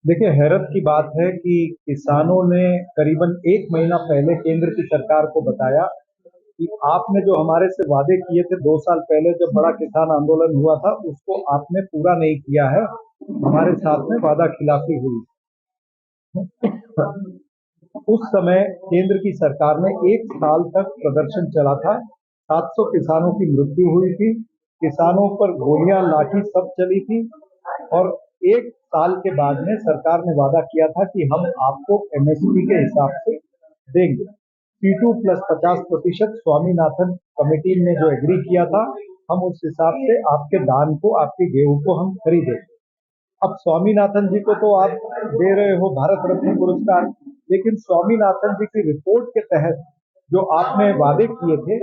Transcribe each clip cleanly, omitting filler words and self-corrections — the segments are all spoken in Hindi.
देखिए, हैरत की बात है कि किसानों ने करीबन 1 महीना पहले केंद्र की सरकार को बताया कि आपने जो हमारे से वादे किए थे 2 साल पहले जब बड़ा किसान आंदोलन हुआ था, उसको आपने पूरा नहीं किया है। हमारे साथ में वादा खिलाफी हुई। उस समय केंद्र की सरकार ने 1 साल तक प्रदर्शन चला था। 700 किसानों की मृत्यु हुई थी। किसानों पर गोलियां, लाठी सब चली थी। और 1 साल के बाद में सरकार ने वादा किया था कि हम आपको एमएसपी के हिसाब से देंगे। P2 प्लस 50% स्वामीनाथन कमेटी ने जो एग्री किया था, हम उस हिसाब से आपके धान को, आपके गेहूं को हम खरीदेंगे। अब स्वामीनाथन जी को तो आप दे रहे हो भारत रत्न पुरस्कार, लेकिन स्वामीनाथन जी की रिपोर्ट के तहत जो आपने वादे किए थे,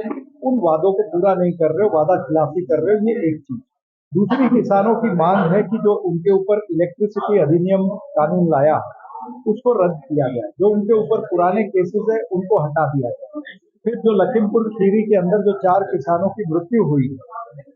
उन वादों को पूरा नहीं कर रहे हो, वादा खिलाफी कर रहे हो, ये एक चीज। दूसरी, किसानों की मांग है कि जो उनके ऊपर इलेक्ट्रिसिटी अधिनियम कानून लाया, उसको रद्द किया जाए। जो उनके ऊपर पुराने केसेस है, उनको हटा दिया जाए। फिर जो लखीमपुर खीरी के अंदर जो 4 किसानों की मृत्यु हुई,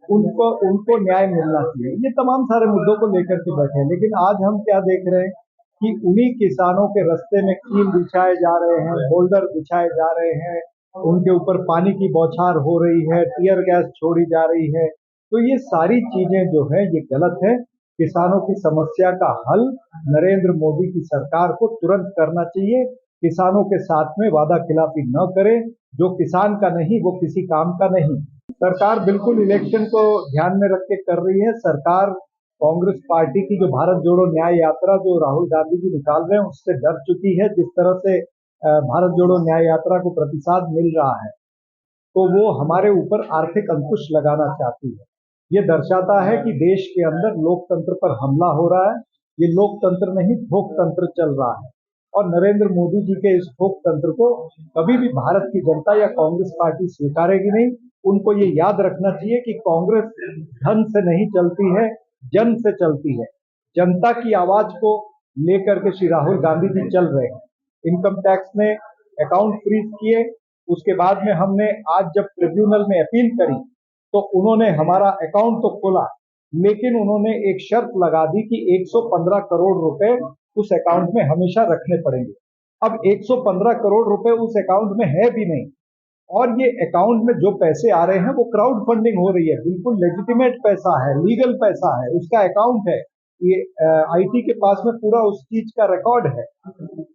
उनको उनको न्याय मिलना चाहिए। ये तमाम सारे मुद्दों को लेकर के बैठे हैं, लेकिन आज हम क्या देख रहे हैं कि उन्हीं किसानों के रास्ते में कील बिछाए जा रहे हैं, बोल्डर बिछाए जा रहे हैं, उनके ऊपर पानी की बौछार हो रही है, टीयर गैस छोड़ी जा रही है। तो ये सारी चीजें जो है ये गलत है। किसानों की समस्या का हल नरेंद्र मोदी की सरकार को तुरंत करना चाहिए। किसानों के साथ में वादा खिलाफी न करे। जो किसान का नहीं वो किसी काम का नहीं। सरकार बिल्कुल इलेक्शन को ध्यान में रख के कर रही है। सरकार कांग्रेस पार्टी की जो भारत जोड़ो न्याय यात्रा जो राहुल गांधी जी निकाल रहे हैं, उससे डर चुकी है। जिस तरह से भारत जोड़ो न्याय यात्रा को प्रतिसाद मिल रहा है, तो वो हमारे ऊपर आर्थिक अंकुश लगाना चाहती है। ये दर्शाता है कि देश के अंदर लोकतंत्र पर हमला हो रहा है। ये लोकतंत्र नहीं, भोगतंत्र चल रहा है। और नरेंद्र मोदी जी के इस भोगतंत्र को कभी भी भारत की जनता या कांग्रेस पार्टी स्वीकारेगी नहीं। उनको ये याद रखना चाहिए कि कांग्रेस धन से नहीं चलती है, जन से चलती है। जनता की आवाज को लेकर के श्री राहुल गांधी जी चल रहे हैं। इनकम टैक्स ने अकाउंट फ्रीज किए, उसके बाद में हमने आज जब ट्रिब्यूनल में अपील करी, तो उन्होंने हमारा अकाउंट तो खोला, लेकिन उन्होंने एक शर्त लगा दी कि 115 करोड़ रुपए उस अकाउंट में हमेशा रखने पड़ेंगे। अब 115 करोड़ रुपए उस अकाउंट में है भी नहीं, और ये अकाउंट में जो पैसे आ रहे हैं वो क्राउड फंडिंग हो रही है। बिल्कुल लेजिटिमेट पैसा है, लीगल पैसा है, उसका अकाउंट है। ये आईटी के पास में पूरा उस चीज का रिकॉर्ड है।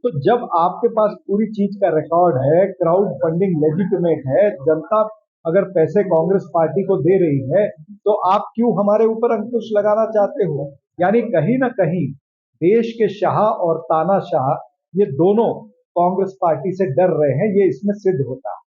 तो जब आपके पास पूरी चीज का रिकॉर्ड है, क्राउड फंडिंग लेजिटिमेट है, जनता अगर पैसे कांग्रेस पार्टी को दे रही है, तो आप क्यों हमारे ऊपर अंकुश लगाना चाहते हो? यानी कहीं ना कहीं देश के शाह और तानाशाह, ये दोनों कांग्रेस पार्टी से डर रहे हैं। ये इसमें सिद्ध होता है।